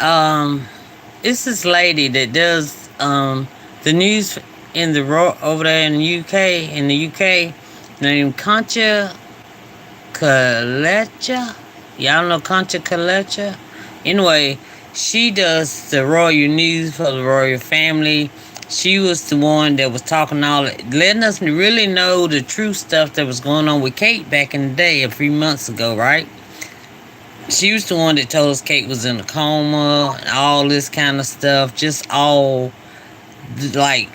um, it's this lady that does the news in the over there in the UK, named Concha Calleja. Y'all know Concha Calleja? Anyway, she does the royal news for the royal family. She was the one that was talking letting us really know the true stuff that was going on with Kate back in the day, a few months ago, right? She was the one that told us Kate was in a coma and all this kind of stuff, just all like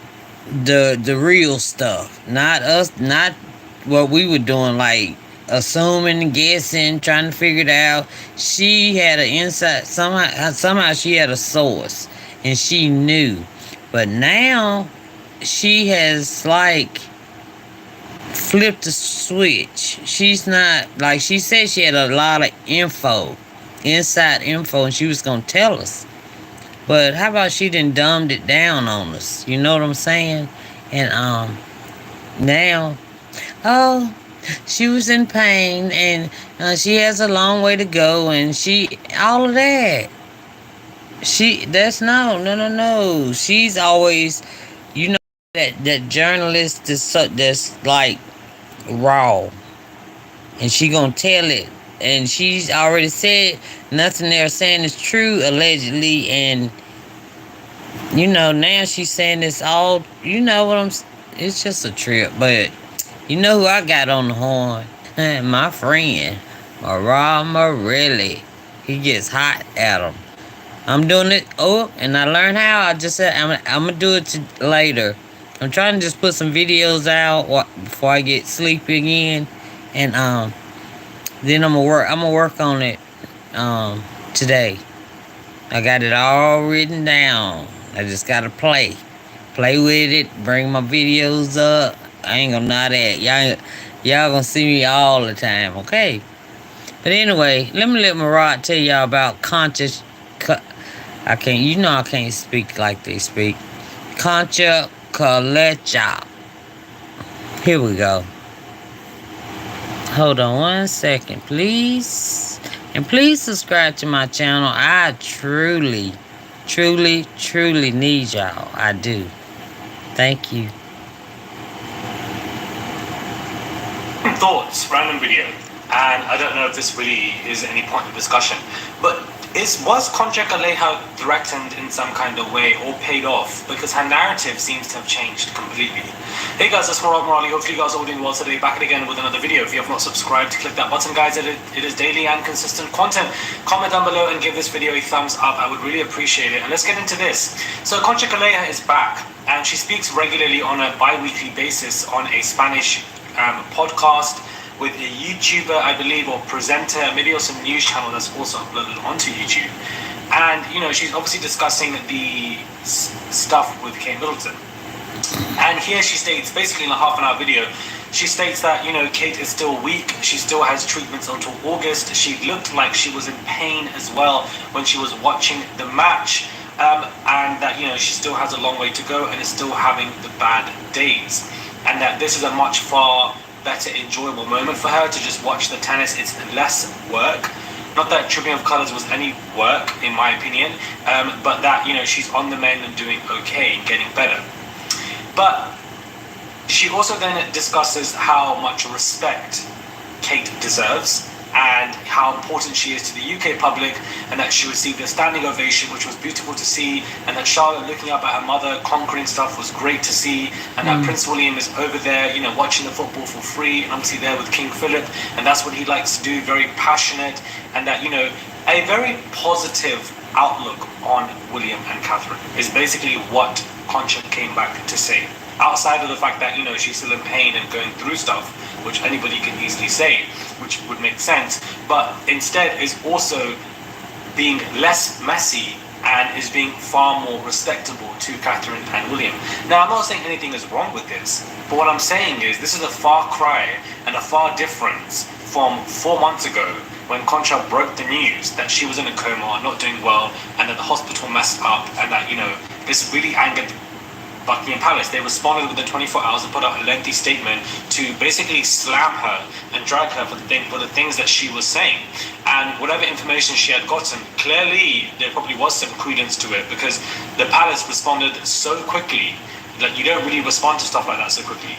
the real stuff, not us, not what we were doing, like assuming, guessing, trying to figure it out. She had an insight somehow she had a source and she knew. But now she has like flipped the switch. She's not like she said she had a lot of inside info, and she was gonna tell us. But how about she done dumbed it down on us? You know what I'm saying? And now, oh, she was in pain, and she has a long way to go, and she all of that. That's no. She's always, you know, that journalist that's like raw, and she gonna tell it, and she's already said nothing they're saying is true allegedly, and now she's saying this all. You know what I'm? It's just a trip, but you know who I got on the horn? My friend, Mara Morelli. He gets hot at him. I'm doing it. Oh, and I learned how. I just said I'm gonna do it later. I'm trying to just put some videos out before I get sleepy again, and then I'm gonna work on it today. I got it all written down. I just gotta play with it, bring my videos up. I ain't gonna know that. Y'all gonna see me all the time, okay? But anyway, let Marat tell y'all about conscious. I can't. I can't speak like they speak. Concha Calleja. Here we go. Hold on 1 second, please. And please subscribe to my channel. I truly need y'all. I do. Thank you. Thoughts, random video, and I don't know if this really is any point of discussion, but was Concha Calleja threatened in some kind of way or paid off? Because her narrative seems to have changed completely. Hey guys, it's Morali. Hopefully you guys are all doing well today. Back again with another video. If you have not subscribed, click that button, guys. It is daily and consistent content. Comment down below and give this video a thumbs up. I would really appreciate it. And let's get into this. So Concha Calleja is back, and she speaks regularly on a bi-weekly basis on a Spanish podcast with a YouTuber, I believe, or presenter, maybe also a news channel that's also uploaded onto YouTube. And, she's obviously discussing the stuff with Kate Middleton. And here she states, basically in a half an hour video, she states that, Kate is still weak. She still has treatments until August. She looked like she was in pain as well when she was watching the match. And that, she still has a long way to go and is still having the bad days. And that this is a much far better enjoyable moment for her to just watch the tennis. It's less work. Not that Tripping of Colours was any work in my opinion, but that she's on the mend and doing okay and getting better. But she also then discusses how much respect Kate deserves and how important she is to the UK public, and that she received a standing ovation, which was beautiful to see, and that Charlotte looking up at her mother conquering stuff was great to see, and that Prince William is over there, watching the football for free, and obviously there with King Philip, and that's what he likes to do, very passionate, and that, a very positive outlook on William and Catherine is basically what Concha came back to say. Outside of the fact that, she's still in pain and going through stuff, which anybody can easily say, which would make sense, but instead is also being less messy and is being far more respectable to Catherine and William. Now, I'm not saying anything is wrong with this, but what I'm saying is this is a far cry and a far difference from 4 months ago when Concha broke the news that she was in a coma, not doing well, and that the hospital messed up, and that, this really angered Buckingham Palace. They responded within 24 hours and put out a lengthy statement to basically slam her and drag her for the things that she was saying. And whatever information she had gotten, clearly there probably was some credence to it, because the palace responded so quickly. Like, you don't really respond to stuff like that so quickly,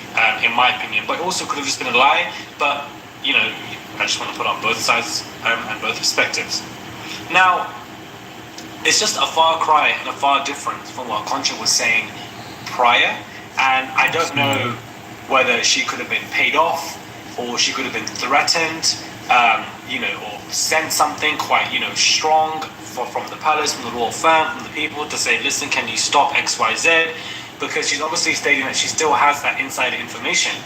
in my opinion. But it also could have just been a lie. But, you know, I just want to put on both sides and both perspectives. Now, it's just a far cry and a far difference from what Concha was saying prior. And I don't know whether she could have been paid off, or she could have been threatened, or sent something quite, strong from the palace, from the royal firm, from the people, to say, listen, can you stop XYZ? Because she's obviously stating that she still has that insider information.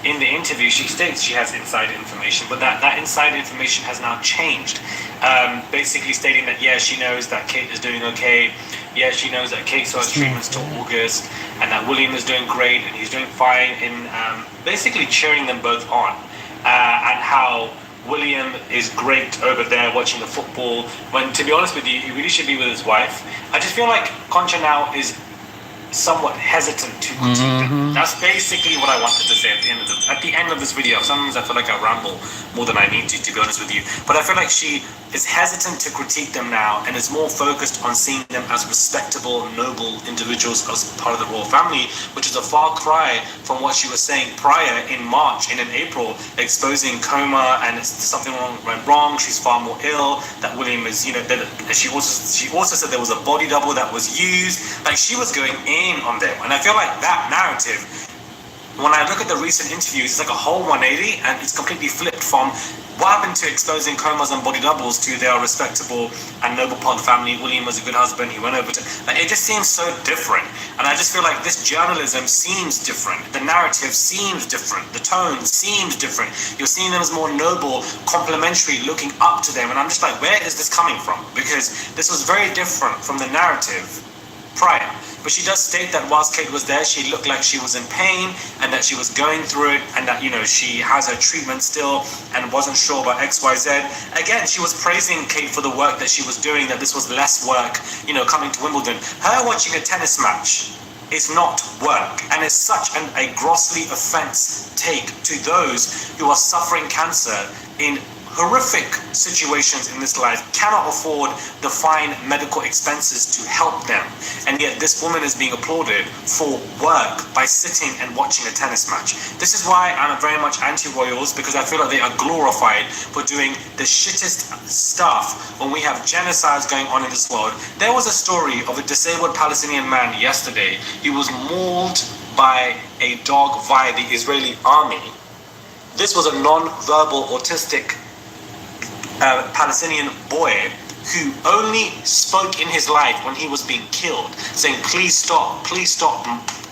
In the interview, she states she has insider information, but that insider information has now changed. Basically stating that, yeah, she knows that Kate is doing okay. Yeah, she knows that Kate starts treatments till August, and that William is doing great and he's doing fine, in basically cheering them both on. And how William is great over there watching the football, when, to be honest with you, he really should be with his wife. I just feel like Concha now is somewhat hesitant to critique them. That's basically what I wanted to say at the end of this video. Sometimes I feel like I ramble more than I need to be honest with you. But I feel like she is hesitant to critique them now, and is more focused on seeing them as respectable, noble individuals as part of the royal family, which is a far cry from what she was saying prior in March and in April, exposing coma and something went wrong. She's far more ill. That William is, she also said there was a body double that was used. Like, she was going in on them, and I feel like that narrative, when I look at the recent interviews, it's like a whole 180, and it's completely flipped from what happened to exposing comas and body doubles to they are respectable and noble part of the family. William was a good husband. He went over to, like, it just seems so different. And I just feel like this journalism seems different. The narrative seems different. The tone seems different. You're seeing them as more noble, complimentary, looking up to them. And I'm just like, where is this coming from? Because this was very different from the narrative prior. But she does state that whilst Kate was there, she looked like she was in pain and that she was going through it, and that, she has her treatment still and wasn't sure about XYZ. Again, she was praising Kate for the work that she was doing, that this was less work, coming to Wimbledon. Her watching a tennis match is not work, and it's such a grossly offense take to those who are suffering cancer in horrific situations in this life, cannot afford the fine medical expenses to help them, and yet this woman is being applauded for work by sitting and watching a tennis match. This is why I'm very much anti-royals, because I feel like they are glorified for doing the shittest stuff when we have genocides going on in this world. There was a story of a disabled Palestinian man yesterday. He was mauled by a dog via the Israeli army. This was a non-verbal autistic Palestinian boy who only spoke in his life when he was being killed, saying, please stop,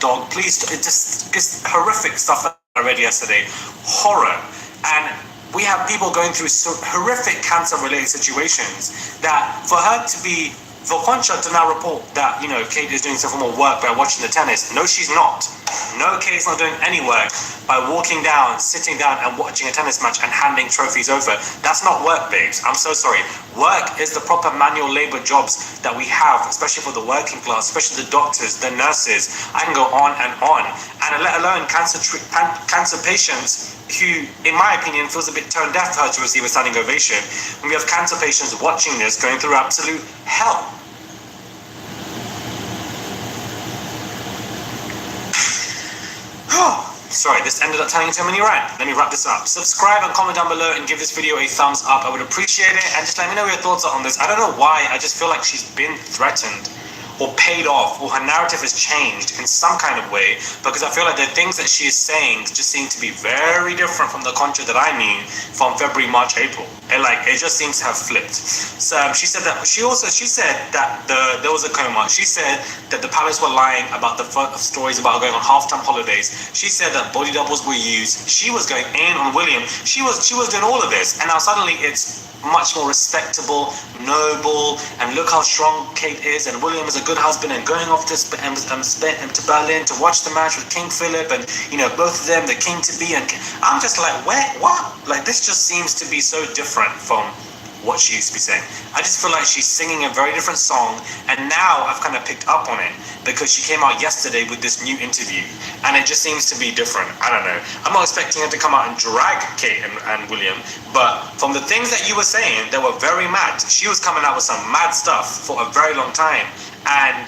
dog, please stop. It's horrific stuff that I read yesterday. Horror. And we have people going through horrific cancer-related situations, that for Concha to now report that, Kate is doing some form of work by watching the tennis. No, she's not. No, Kate's not doing any work by walking down, sitting down and watching a tennis match and handing trophies over. That's not work, babes. I'm so sorry. Work is the proper manual labor jobs that we have, especially for the working class, especially the doctors, the nurses. I can go on. And let alone cancer patients who, in my opinion, feels a bit tone deaf for her to receive a standing ovation. When we have cancer patients watching this, going through absolute hell. Sorry, this ended up turning into a mini rant. Let me wrap this up. Subscribe and comment down below and give this video a thumbs up. I would appreciate it. And just let me know what your thoughts are on this. I don't know why. I just feel like she's been threatened or paid off, or her narrative has changed in some kind of way, because I feel like the things that she is saying just seem to be very different from the Concha that I knew from February, March, April. And it just seems to have flipped. So she said that there was a coma. She said that the palace were lying about the stories about going on half-time holidays. She said that body doubles were used. She was going in on William. She was doing all of this, and now suddenly it's much more respectable, noble, and look how strong Kate is, and William is a good husband, and going off to Berlin to watch the match with King Philip, and both of them, the king to be. And I'm just like, what? Like, this just seems to be so different from what she used to be saying. I just feel like she's singing a very different song, and now I've kind of picked up on it because she came out yesterday with this new interview, and it just seems to be different. I don't know. I'm not expecting her to come out and drag Kate and William, but from the things that you were saying, they were very mad. She was coming out with some mad stuff for a very long time, and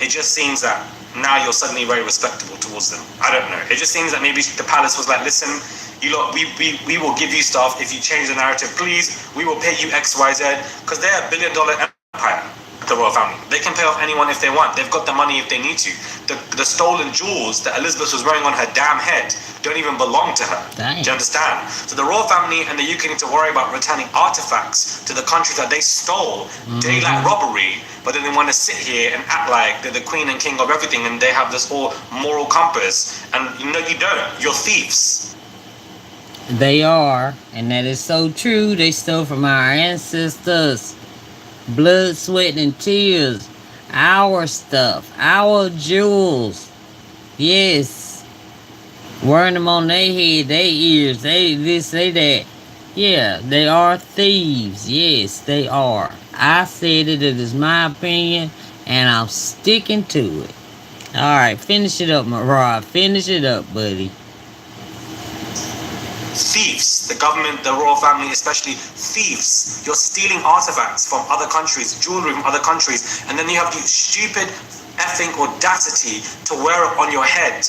it just seems that now you're suddenly very respectable towards them. I don't know. It just seems that maybe the palace was like, listen, you lot, we will give you stuff if you change the narrative, please. We will pay you X, Y, Z, because they're a $1 billion empire, the royal family. They can pay off anyone if they want. They've got the money if they need to. The stolen jewels that Elizabeth was wearing on her damn head don't even belong to her. Dang. Do you understand? So the royal family and the UK need to worry about returning artifacts to the countries that they stole, daylight robbery, but then they want to sit here and act like they're the queen and king of everything and they have this whole moral compass. And you know you don't. You're thieves. They are, and that is so true. They stole from our ancestors. Blood, sweat, and tears. Our stuff. Our jewels. Yes. Wearing them on their head, their ears, they this, they that. Yeah, they are thieves. Yes, they are. I said it. It is my opinion, and I'm sticking to it. All right, finish it up, Marad. Finish it up, buddy. Thieves, the government, the royal family, especially thieves. You're stealing artifacts from other countries, jewelry from other countries, and then you have the stupid effing audacity to wear it on your head.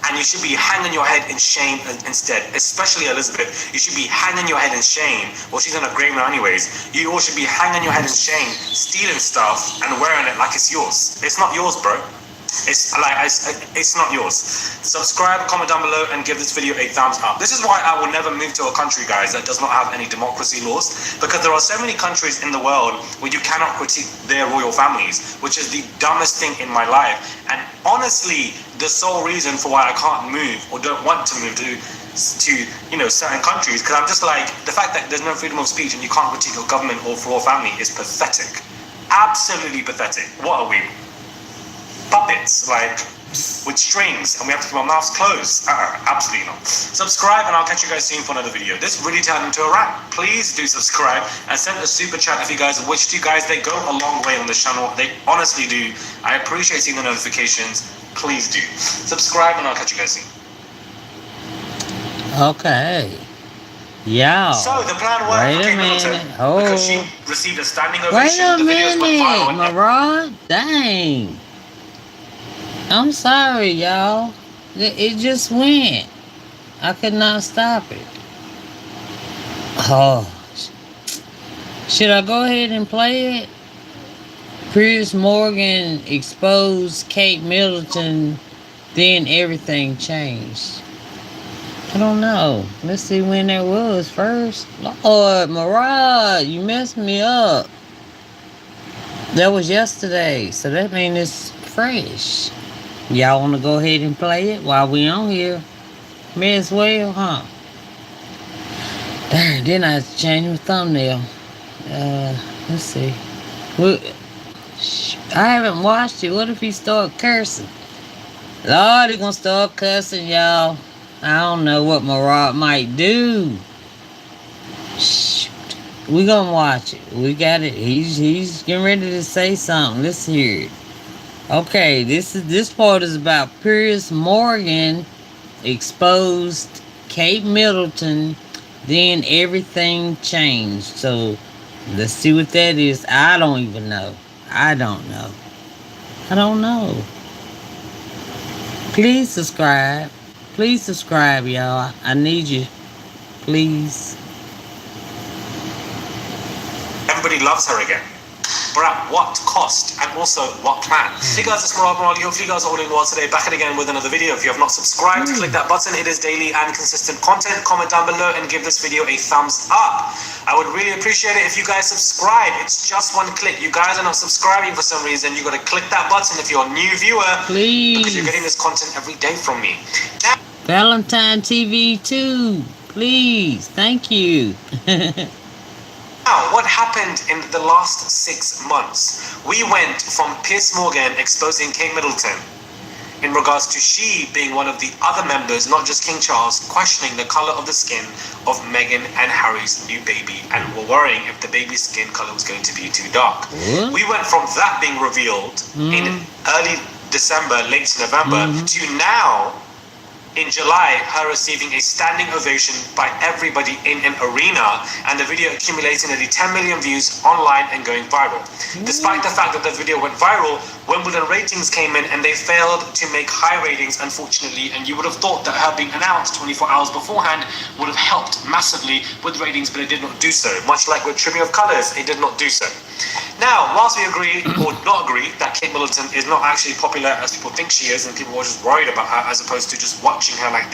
And you should be hanging your head in shame instead, especially Elizabeth. You should be hanging your head in shame. Well, she's on a grave now anyways. You all should be hanging your head in shame, stealing stuff and wearing it like it's yours. It's not yours, bro. It's not yours. Subscribe, comment down below, and give this video a thumbs up. This is why I will never move to a country, guys, that does not have any democracy laws, because there are so many countries in the world where you cannot critique their royal families, which is the dumbest thing in my life. And honestly, the sole reason for why I can't move or don't want to move to certain countries, because I'm just like, the fact that there's no freedom of speech and you can't critique your government or royal family is pathetic. Absolutely pathetic. What are we? Puppets, like, with strings, and we have to keep our mouths closed? Absolutely not. Subscribe, and I'll catch you guys soon for another video. This really turned into a rant. Please do subscribe and send a super chat if you guys wish to. Guys, they go a long way on this channel. They honestly do. I appreciate seeing the notifications. Please do. Subscribe, and I'll catch you guys soon. Okay. Yeah. So the plan worked. Wait a minute. Because she received a standing ovation. Wait a The videos went viral. minute, Marad. Dang. I'm sorry, y'all. It just went. I could not stop it. Oh. Should I go ahead and play it? Piers Morgan exposed Kate Middleton, then everything changed. I don't know. Let's see when that was first. Lord, Marad, you messed me up. That was yesterday, so that means it's fresh. Y'all want to go ahead and play it while we on here? May as well, huh? Dang, then I have to change my thumbnail. Let's see. I haven't watched it. What if he start cursing? Lord, he gonna start cussing, y'all. I don't know what Marad might do. Shoot. We gonna watch it. We got it. He's getting ready to say something. Let's hear it. Okay, this part is about Piers Morgan exposed Kate Middleton, then everything changed. So let's see what that is. I don't even know. I don't know. Please subscribe. Please subscribe, y'all. I need you. Please. Everybody loves her again. But at what cost? And also, what plan? Hey guys, it's Marad. Hopefully you guys are all doing well today. Back again with another video. If you have not subscribed, click that button. It is daily and consistent content. Comment down below and give this video a thumbs up. I would really appreciate it if you guys subscribe. It's just one click. You guys are not subscribing for some reason. You got to click that button if you're a new viewer. Please. Because you're getting this content every day from me. Now, Valentine TV too. Please. Thank you. Now, what happened in the last 6 months? We went from Piers Morgan exposing Kate Middleton in regards to she being one of the other members, not just King Charles, questioning the color of the skin of Meghan and Harry's new baby and were worrying if the baby's skin color was going to be too dark. What? We went from that being revealed in early December, late November, to now in July, her receiving a standing ovation by everybody in an arena, and the video accumulating nearly 10 million views online and going viral. Despite the fact that the video went viral, Wimbledon ratings came in and they failed to make high ratings, unfortunately, and you would have thought that her being announced 24 hours beforehand would have helped massively with ratings, but it did not do so. Much like with Trimming of Colours, it did not do so. Now, whilst we agree or not agree that Kate Middleton is not actually popular as people think she is, and people are just worried about her as opposed to just watching her like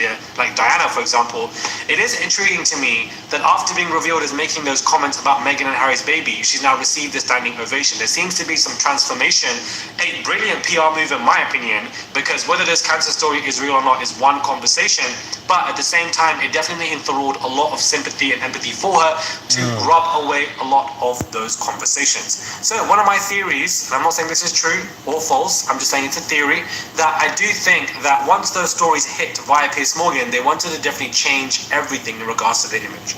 Diana, for example, it is intriguing to me that after being revealed as making those comments about Meghan and Harry's baby, she's now received a standing ovation. There seems to be some transformation, a brilliant PR move in my opinion, because whether this cancer story is real or not is one conversation, but at the same time, it definitely enthralled a lot of sympathy and empathy for her to rub away a lot of those conversations. So one of my theories, and I'm not saying this is true or false, I'm just saying it's a theory, that I do think that once those stories hit via Piers Morgan, they wanted to definitely change everything in regards to the image.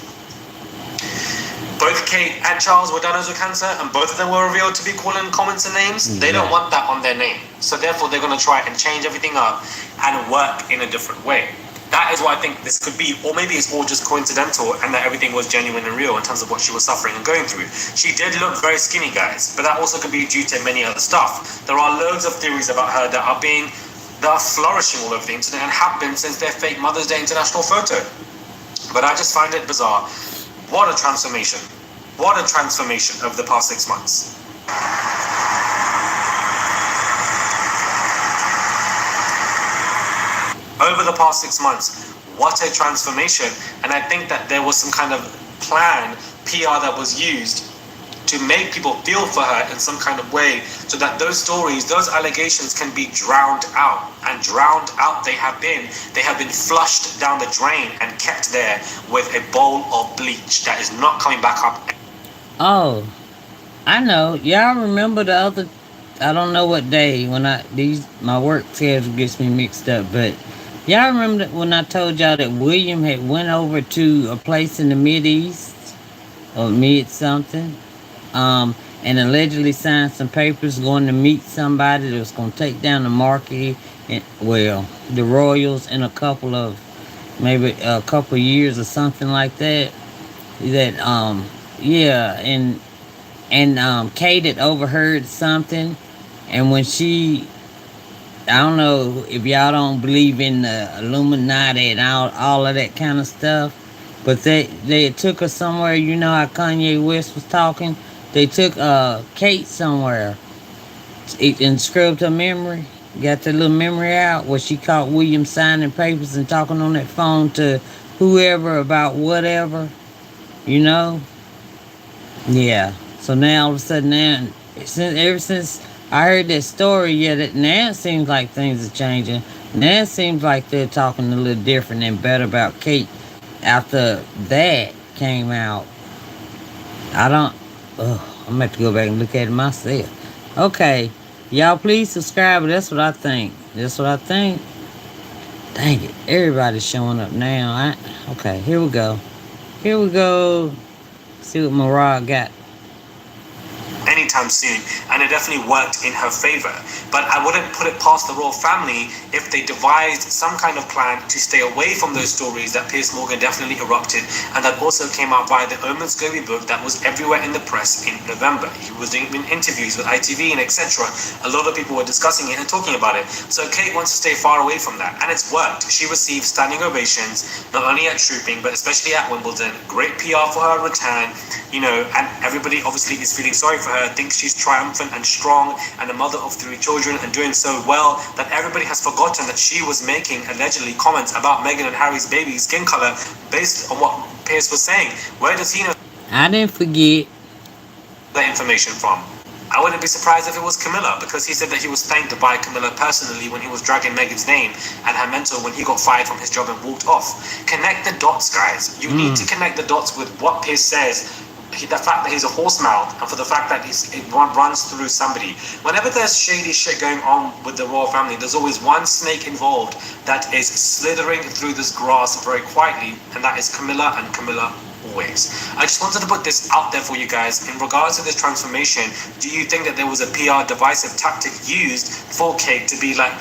Both Kate and Charles were diagnosed with cancer, and both of them were revealed to be calling comments and names. They don't want that on their name. So therefore, they're going to try and change everything up and work in a different way. That is what I think this could be, or maybe it's all just coincidental and that everything was genuine and real in terms of what she was suffering and going through. She did look very skinny, guys, but that also could be due to many other stuff. There are loads of theories about her that are flourishing all over the internet and have been since their fake Mother's Day international photo. But I just find it bizarre. What a transformation. What a transformation over the past 6 months. Over the past 6 months, what a transformation. And I think that there was some kind of plan, PR, that was used to make people feel for her in some kind of way so that those stories, those allegations can be drowned out. And drowned out they have been. They have been flushed down the drain and kept there with a bowl of bleach that is not coming back up. Oh, I know. Y'all remember the other, I don't know what day when my work schedule gets me mixed up, but y'all remember when I told y'all that William had went over to a place in the Mid-East or mid something, and allegedly signed some papers going to meet somebody that was going to take down the marquee and, well, the Royals in maybe a couple years or something like that. Yeah, and Kate had overheard something, and when I don't know if y'all don't believe in the Illuminati and all of that kind of stuff, but they took her somewhere. You know how Kanye West was talking? They took Kate somewhere and scrubbed her memory. Got the little memory out where she caught William signing papers and talking on that phone to whoever about whatever, you know? Yeah. So now all of a sudden, ever since I heard that story, now it seems like things are changing. Now it seems like they're talking a little different and better about Kate after that came out. I'm gonna have to go back and look at it myself. Okay. Y'all please subscribe. That's what I think. Dang it. Everybody's showing up now. Okay, here we go. See what Mariah got. Anytime soon, and it definitely worked in her favor. But I wouldn't put it past the royal family if they devised some kind of plan to stay away from those stories that Piers Morgan definitely erupted, and that also came out via the Omen Scobie book that was everywhere in the press in November. He was doing interviews with ITV and etc. A lot of people were discussing it and talking about it. So Kate wants to stay far away from that, and it's worked. She received standing ovations, not only at Trooping, but especially at Wimbledon. Great PR for her return, and everybody obviously is feeling sorry for her, thinks she's triumphant and strong and a mother of 3 children and doing so well that everybody has forgotten that she was making allegedly comments about Meghan and Harry's baby skin color based on what Piers was saying. Where does he know I didn't forget that information from? I wouldn't be surprised if it was Camilla, because he said that he was thanked by Camilla personally when he was dragging Meghan's name and her mentor when he got fired from his job and walked off. Connect the dots, guys. You need to connect the dots with what Piers says the fact that he's a horse mouth, and for the fact that it runs through somebody. Whenever there's shady shit going on with the royal family, there's always one snake involved that is slithering through this grass very quietly, and that is Camilla, and Camilla always. I just wanted to put this out there for you guys. In regards to this transformation, do you think that there was a PR divisive tactic used for Kate to be like,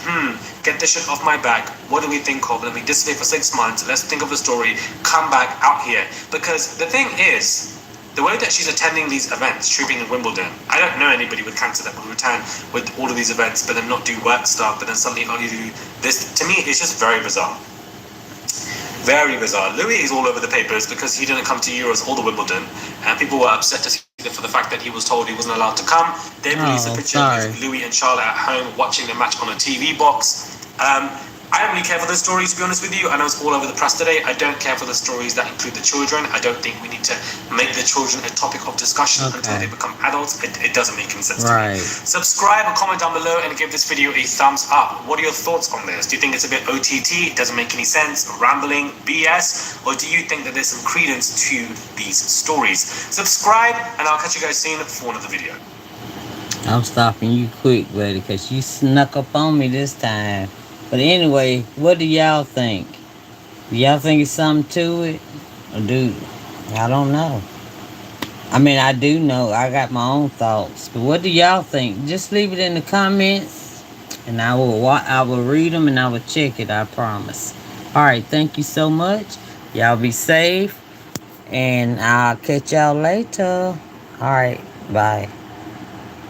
get this shit off my back, what do we think of? Let me disappear for 6 months, let's think of a story, come back out here. Because the thing is, the way that she's attending these events, trooping in Wimbledon, I don't know anybody with cancer that would return with all of these events, but then not do work stuff, but then suddenly only do this. To me, it's just very bizarre. Very bizarre. Louis is all over the papers because he didn't come to Euros or the Wimbledon, and people were upset to see for the fact that he was told he wasn't allowed to come. They released a picture of Louis and Charlotte at home watching the match on a TV box. I don't really care for the stories, to be honest with you. I know it's all over the press today. I don't care for the stories that include the children. I don't think we need to make the children a topic of discussion until they become adults. It doesn't make any sense to me. Subscribe and comment down below and give this video a thumbs up. What are your thoughts on this? Do you think it's a bit OTT? It doesn't make any sense? Rambling? BS? Or do you think that there's some credence to these stories? Subscribe, and I'll catch you guys soon for another video. I'm stopping you quick, buddy, because you snuck up on me this time. But anyway, what do y'all think? Do y'all think it's something to it? Or I don't know. I mean, I do know. I got my own thoughts. But what do y'all think? Just leave it in the comments. And I will read them and I will check it, I promise. Alright, thank you so much. Y'all be safe. And I'll catch y'all later. Alright, bye.